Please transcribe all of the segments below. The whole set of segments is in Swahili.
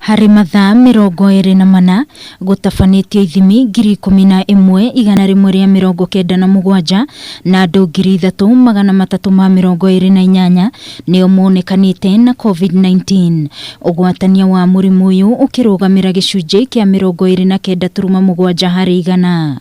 Harĩ mathaa 24 gũtabanĩtio ithimi 11,197 na andũ 3,328 nĩo monekanĩte na COVID-19. Ũgwatania wa mũrimũ ũyũ ũkĩrũgamĩra gĩcunjĩ kĩa 29.7 harĩ igana.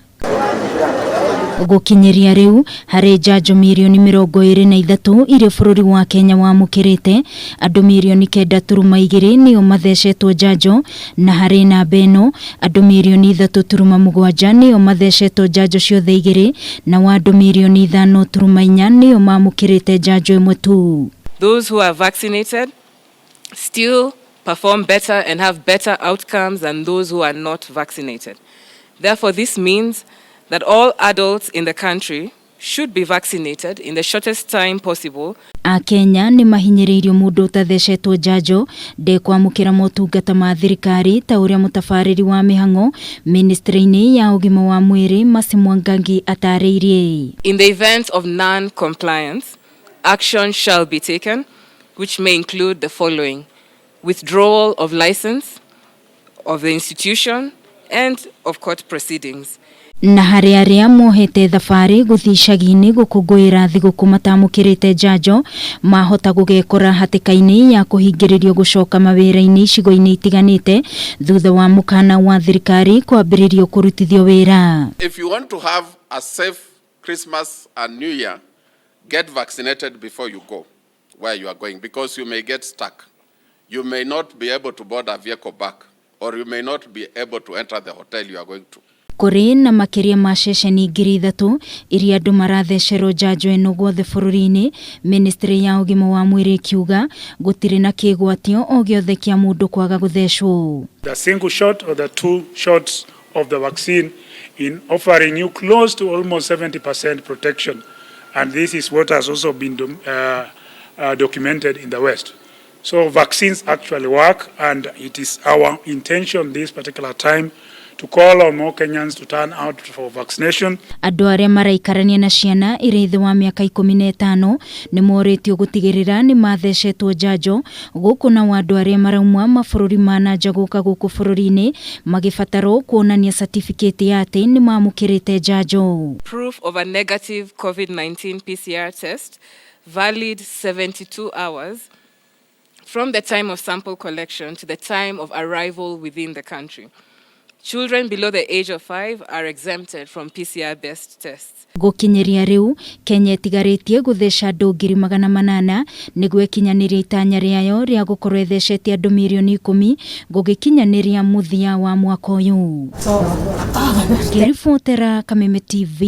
Gũkinyĩria rĩu harĩ njanjo milioni 23 iria bũrũri wa Kenya wamũkĩrĩte, andũ milioni 9.2 nĩo mathecetwo njanjo, na harĩ namba ĩno andũ milioni 3.7 nĩo mathecetwo njanjo ciothe igĩrĩ, na andũ milioni 5.4 nĩo mamũkĩrĩte njanjo ĩmwe tu. Those who are vaccinated still perform better and have better outcomes than those who are not vaccinated. Therefore, this means that all adults in the country should be vaccinated in the shortest time possible. Akenya nĩ mahinyĩrĩirio mũndũ ũtathecetwo njanjo ndekwamũkĩra motungata ma thirikari ta ũrĩa mũtabarĩri wa mĩhang'o ministry-inĩ ya ũgima wa mwĩrĩ Mercy Mwangangi atarĩirie. In the event of non-compliance, action shall be taken, which may include the following: withdrawal of license of the institution and of court proceedings. Na harĩ arĩa mohete thabarĩ gũthiĩ icagi-inĩ gũkũngũĩra thigũkũ matamũkĩrĩte njanjo mahota gũgekora hatĩka-inĩ ya kũhingĩrĩrio gũcoka mawĩra-inĩ icigo-inĩ itiganĩte thutha wa mũkana wa thirikari kwambĩrĩrio kũrutithio wĩra. If you want to have a safe Christmas and New Year, get vaccinated before you go where you are going, because you may get stuck. You may not be able to board a vehicle back, or you may not be able to enter the hotel you are going to. Kũrĩ na makĩria ma ceceni 3,000 iria andũ marathecerwo njanjo ĩno guothe bũrũri-inĩ, ministry ya ũgima wa mwĩrĩ kiuga gũtirĩ na kĩgwatio o gĩothe kĩa mũndũ kwaga gũthecwo. The single shot or the two shots of the vaccine in offering you close to almost 70% protection, and this is what has also been documented in the West. So vaccines actually work, and it is our intention this particular time to call on more Kenyans to turn out for vaccination. Andũ arĩa maraikarania na ciana irĩ thĩ wa mĩaka 15 nĩ morĩtio gũtigĩrĩra nĩ mathecetwo njanjo, gũkũ na andũ arĩa marauma mabũrũri ma nanja gũka gũkũ bũrũri-inĩ magĩbatarwo kuonania certificate ya atĩ nĩ mamũkĩrĩte njanjo. Proof of a negative COVID-19 PCR test valid 72 hours from the time of sample collection to the time of arrival within the country. Children below the age of 5 are exempted from PCR-based tests. Gũkinyĩria rĩu, Kenya ĩtigarĩtie gũtheca andũ 800,000 nĩguo ĩkinyanĩrie itanya rĩayo rĩa gũkorwo ĩthecetie andũ milioni 10 gũgĩkinyanĩria mũthia wa mwaka ũyũ. Ngĩribotera Kameme TV.